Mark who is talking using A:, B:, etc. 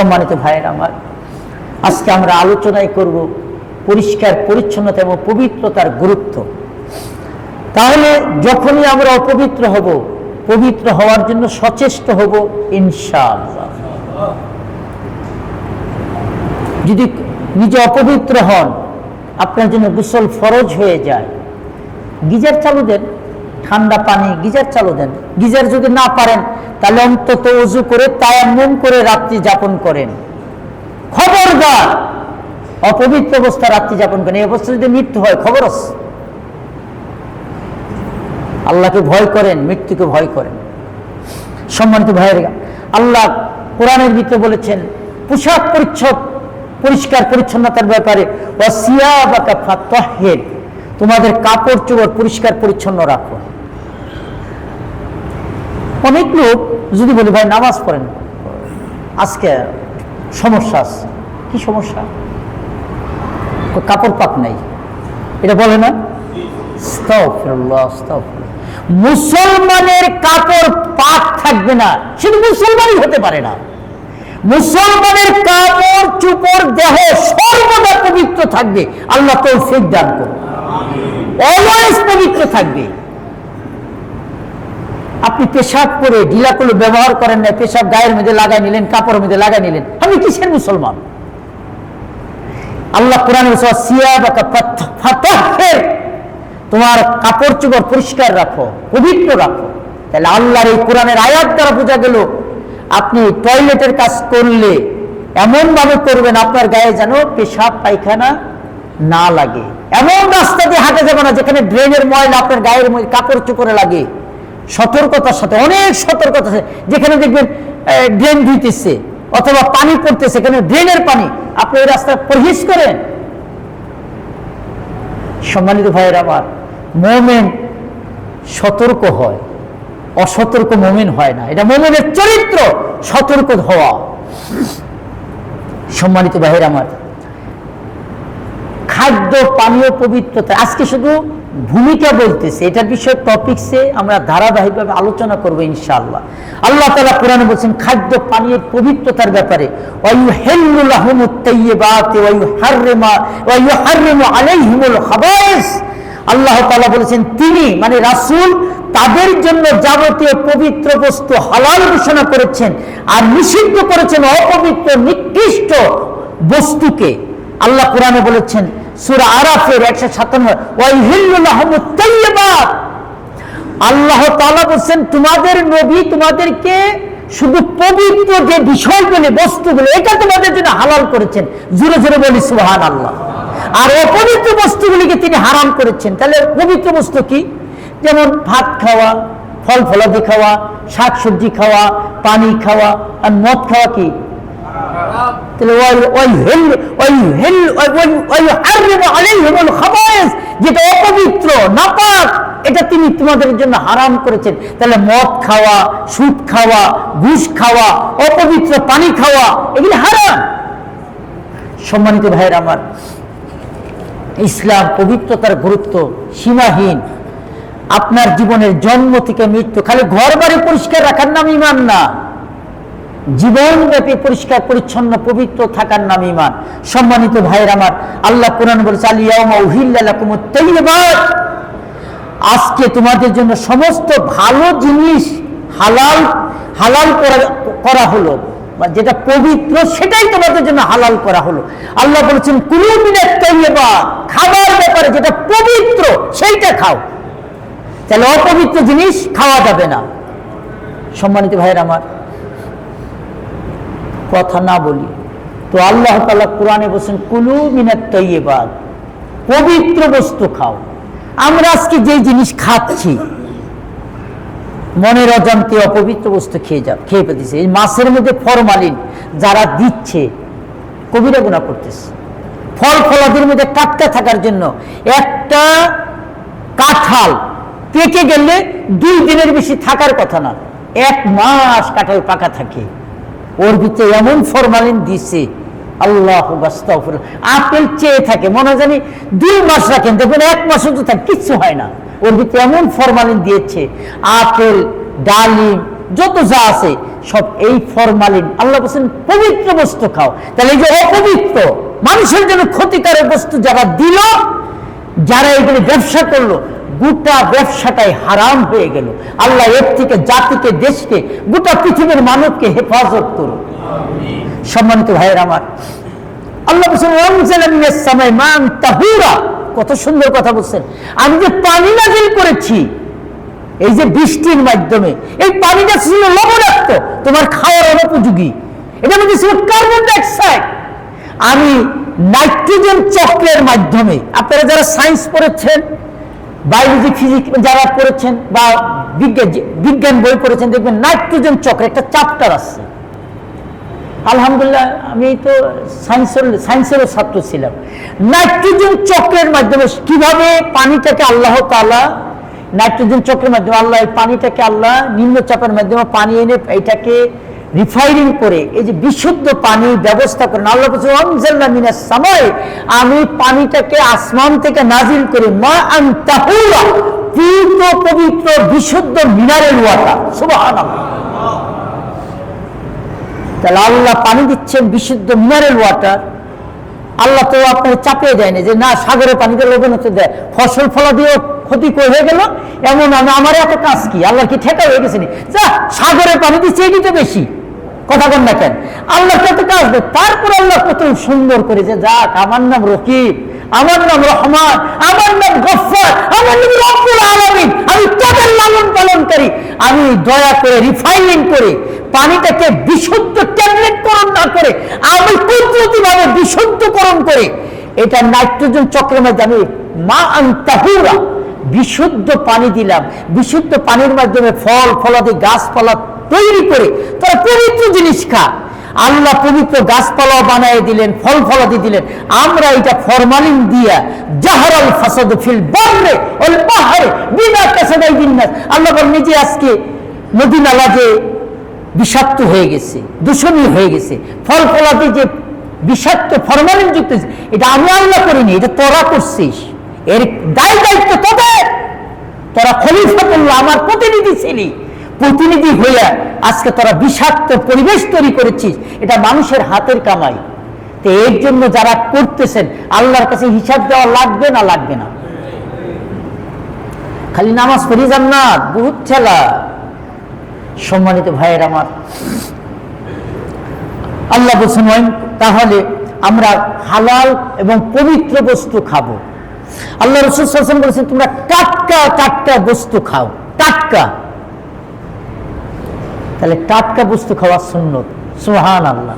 A: সম্মানিত ভাইয়ের আমার, আজকে আমরা আলোচনায় করব পরিষ্কার পরিচ্ছন্নতা এবং পবিত্রতার গুরুত্ব। তাহলে যখনই আমরা অপবিত্র হব, পবিত্র হওয়ার জন্য সচেষ্ট হব ইনশাআল্লাহ। যদি নিজে অপবিত্র হন, আপনার জন্য গোসল ফরজ হয়ে যায়, গিজার চালু দেন, ঠান্ডা পানি গিজার চালু দেন। গিজার যদি না পারেন তাহলে অন্তত ওযু করে তায়াম্মুম করে রাত্রি যাপন করেন। খবরদার অপবিত্র অবস্থা রাত্রি যাপন করেন। এই অবস্থা যদি মৃত্যু হয় খবর আছে। আল্লাহকে ভয় করেন, মৃত্যুকে ভয় করেন। সম্মানিত ভাইয়েরা, আল্লাহ কোরআনের ভিতরে বলেছেন পোশাক পরিচ্ছদ পরিষ্কার পরিচ্ছন্নতার ব্যাপারে, ওয়াসিয়াবাকা ফাতাহহির, তোমাদের কাপড় চোপড় পরিষ্কার পরিচ্ছন্ন রাখো। অনেক লোক যদি বলি ভাই নামাজ পড়েন, আজকে সমস্যা আছে। কি সমস্যা? কাপড় পাক নাই, এটা বলে না? আস্তাগফিরুল্লাহ, আস্তাগফিরুল্লাহ। মুসলমানের কাপড় পাক থাকবে না, শুধু মুসলমানই হতে পারে না। মুসলমানের কাপড় চোপড় দেহ সর্বদা পবিত্র থাকবে। আল্লাহ তৌফিক দান করুন। অলওয়েজ পবিত্র থাকবে। আপনি পেশাব করে ঢিলাগুলো ব্যবহার করেন না, পেশাব গায়ের মধ্যে লাগাই নিলেন, কাপড়ের মধ্যে লাগাই নিলেন, আপনি কিসের মুসলমান? আল্লাহ কোরআনে বলেছে সিয়াবাকা ফাতাহহির, তোমার কাপড় চোপড় পরিষ্কার রাখো, পবিত্র রাখো। তাহলে আল্লাহর এই কোরআনের আয়াত দ্বারা বোঝা গেল আপনি টয়লেটের কাজ করলে এমন ভাবে করবেন আপনার গায়ে যেন পেশাব পায়খানা না লাগে। এমন রাস্তা দিয়ে হাঁটা যাবে না যেখানে ড্রেনের ময়লা আপনার গায়ের কাপড় চোপড়ে লাগে। সতর্কতার সাথে, অনেক সতর্কতার সাথে, যেখানে দেখবেন ড্রেন ধুইতেছে অথবা পানি পড়তেছে, এখানে ড্রেনের পানি, আপনি ওই রাস্তা পরহেজ করেন। সম্মানিত ভাইয়ের আমার, মুমিন সতর্ক হয়, অসতর্ক মুমিন হয় না। এটা মুমিনের চরিত্র, সতর্ক হওয়া। সম্মানিত ভাইয়ের আমার, খাদ্য পানীয় পবিত্রতা আজকে শুধু ভূমিকা বলতেছে, এটার বিষয়ে টপিকসে আমরা ধারাবাহিকভাবে আলোচনা করবো ইনশাআল্লাহ। আল্লাহ তাআলা কোরআনে বলছেন খাদ্য পানীয়ের পবিত্রতার ব্যাপারে, ওয়ায়ুহিল্লু লাহুমুত তাইয়্যিবাতি ওয়ায়ুহাররিমু আলাইহিমুল খাবায়েস। আল্লাহ তাআলা বলেছেন তিনি মানে রাসূল তাদের জন্য যাবতীয় পবিত্র বস্তু হালাল ঘোষণা করেছেন আর নিষিদ্ধ করেছেন অপবিত্র নিকৃষ্ট বস্তুকে। আল্লাহ কোরআনে বলেছেন সূরা আরাফের 157, ওয়ায়ুহিল্লু লাহুমুত তাইয়্যিবাত। আল্লাহ তাআলা বলেন তোমাদের নবী তোমাদেরকে শুধু পবিত্র যে বিষয়গুলো বস্তুগুলো এটা তোমাদের জন্য হালাল করেছেন। জোরে জোরে বলি সুবহানাল্লাহ। আর অপবিত্র বস্তুগুলিকে তিনি হারাম করেছেন। তাহলে পবিত্র বস্তু কি? যেমন ভাত খাওয়া, ফল ফলাদি খাওয়া, শাক সবজি খাওয়া, পানি খাওয়া, আর মদ খাওয়া কি? যেটা অপবিত্র নাপাক, এটা তিনি তোমাদের জন্য হারাম করেছেন। তাহলে মদ খাওয়া, সুদ খাওয়া, ঘুষ খাওয়া, অপবিত্র পানি খাওয়া, এগুলি হারাম। সম্মানিত ভাইয়ের আমার, ইসলাম পবিত্রতার গুরুত্ব সীমাহীন। আপনার জীবনের জন্ম থেকে মৃত্যু খালি ঘর বাড়ি পরিষ্কার রাখার নাম ঈমান না, জীবনব্যাপী পরিষ্কার পরিচ্ছন্ন পবিত্র থাকার নাম ঈমান। সম্মানিত ভাইয়ের আমার, আল্লাহ কোরআন বলেছে আল ইয়াউমা উহিল্লা লাকুমুত তাইয়্যিবাত, আজকে তোমাদের জন্য সমস্ত ভালো জিনিস হালাল করা হলো, যেটা পবিত্র সেটাই তোমাদের জন্য হালাল করা হলো। আল্লাহ বলেছেন কুলু মিনাত তাইয়্যিবাত, খাবার ব্যাপারে যেটা পবিত্র সেইটা খাও। তাহলে অপবিত্র জিনিস খাওয়া যাবে না। সম্মানিত ভাইয়ের আমার, কথা না বলি তো আল্লাহ তাআলা কোরআনে বলেছেন কুলু মিনাত তাইয়্যিবাত, পবিত্র বস্তু খাও। আমরা আজকে যে জিনিস খাচ্ছি মনের অজান্তে অপবিত্র বস্তু খেয়ে পেতেছে। এই মাছের মধ্যে ফরমালিন যারা দিচ্ছে কবিরা গুনাহ করতেছে। ফল ফলাদির মধ্যে টাটকা থাকার জন্য একটা কাঁঠাল পেকে গেলে 2 দিনের বেশি থাকার কথা না, 1 মাস কাঁঠাল পাকা থাকে। ওর ভিতরে এমন ফরমালিন দিছে, আল্লাহু আস্তাগফির। আপেল চেয়ে থাকে মনে জানি 2 মাস রাখেন, দেখবেন 1 মাসও তো থাকে, কিচ্ছু হয় না। ওর ভিতরে এমন ফরমালিন দিয়েছে, আপেল, ডালিম যত যা আছে সব এই ফরমালিন। আল্লাহ বলছেন পবিত্র বস্তু খাও। তাহলে এই যে অপবিত্র মানুষের জন্য ক্ষতিকারক বস্তু যারা দিল, যারা এগুলি ব্যবসা করলো, গোটা ব্যবসাটাই হারাম হয়ে গেল। আল্লাহ এর থেকে জাতিকে, দেশকে, গোটা পৃথিবীর মানবকে হেফাজত করুন। সম্মানিত ভাইয়ের আমার, আল্লাহ বলছেন কত সুন্দর কথা বলছেন। আমি যে পানি নাযিল করেছি এই যে বৃষ্টির মাধ্যমে, এই পানিটা ছিল লবণাক্ত, তোমার খাওয়ার অনুপযোগী। এটা মধ্যে ছিল কার্বন ডাইঅক্সাইড। আমি নাইট্রোজেন চক্রের মাধ্যমে, আপনারা যারা সায়েন্স পড়েছেন, বায়োলজি, ফিজিক্স যারা পড়েছেন বা বিজ্ঞান বই পড়েছেন, দেখবেন নাইট্রোজেন চক্র একটা চ্যাপ্টার আছে। আলহামদুলিল্লাহ আমি তো সায়েন্সেরও ছাত্র ছিলাম। নাইট্রোজেন চক্রের মাধ্যমে কিভাবে পানিটাকে আল্লাহ তাআলা, নাইট্রোজেন চক্রের মাধ্যমে আল্লাহ এই পানিটাকে, আল্লাহ নিম্নচাপের মাধ্যমে পানি এনে এটাকে রিফাইনিং করে এই যে বিশুদ্ধ পানির ব্যবস্থা করেন। আল্লাহ বলছেন আনজালনা মিনাস সামাই, আমি পানিটাকে আসমান থেকে নাজিল করি, মা আন তাহুরা, পূর্ণ পবিত্র বিশুদ্ধ মিনারেল ওয়াটার। সুবহানাল্লাহ। তাহলে আল্লাহ পানি দিচ্ছেন বিশুদ্ধ মিনারেল ওয়াটার। আল্লাহ তো আপনাকে চাপিয়ে দেয় না যে না সাগরের পানিতে লবণাক্ত দেয়, ফসল ফলা দিয়েও ক্ষতি হয়ে গেল, এমন আমার এত কাজ কি, আল্লাহর কি ঠেকা হয়ে গেছে? যা সাগরের পানি দিচ্ছে এটি তো বেশি, কথা বল না কেন? আল্লাহর কত কাজ দেয়। তারপর আল্লাহ কত সুন্দর করে যে যাক, আমার নাম রকিব, আমার নাম রহমান, আমার নাম গফফার, আমার নাম রব্বুল আলামিন, আমি তাদের লালন পালনকারী। আমি দয়া করে রিফাইনিং করে পানিটাকে বিশুদ্ধ ট্যাবলেটকরণ না করে আমি কুদরতিভাবে বিশুদ্ধকরণ করে এটা নাইট্রোজেন চক্রের মধ্যে আমি মা আন তাহুরা বিশুদ্ধ পানি দিলাম। বিশুদ্ধ পানির মাধ্যমে ফল ফলাদি গাছপালা তৈরি করে তারা পবিত্র জিনিস খা। আল্লাহ পবিত্র গাছপালাও বানিয়ে দিলেন, ফল ফলাদি দিলেন। আমরা এটা ফরমালিন দিয়া জাহরাল ফাসাদু ফিল বাররি ওয়াল বাহরি বিমা কাসাবাই বিন্নাস। আল্লাহ বলেন নিজে আজকে নদী নালা যে বিষাক্ত হয়ে গেছে, দূষণীয় হয়ে গেছে, ফল ফলাদি যে বিষাক্ত ফরমালিন যুক্ত, এটা আমি আল্লাহ করিনি, এটা তোরা করছিস। এর দায় দায়িত্ব তোদের। তোরা খলিফাতুল্লাহ, আমার প্রতিনিধি ছিলি, প্রতিনিধি হইয়া আজকে তোরা বিষাক্ত পরিবেশ তৈরি করেছিস। এটা মানুষের হাতের কামাই। তো এর জন্য যারা করতেছেন আল্লাহর কাছে হিসাব দেওয়া লাগবে না? লাগবে না? খালি নামাজ পড়ি জান্নাত, বহুত ঠেলা। সম্মানিত ভাইয়ের আমার, আল্লাহ বলছেন তাহলে আমরা হালাল এবং পবিত্র বস্তু খাবো। আল্লাহ রাসূল সাল্লাল্লাহু আলাইহি ওয়াসাল্লাম বলেছেন তোমরা টাটকা টাটকা বস্তু খাও। টাটকা, তাহলে টাটকা বস্তু খাওয়া সুন্নত। সুবহানাল্লাহ।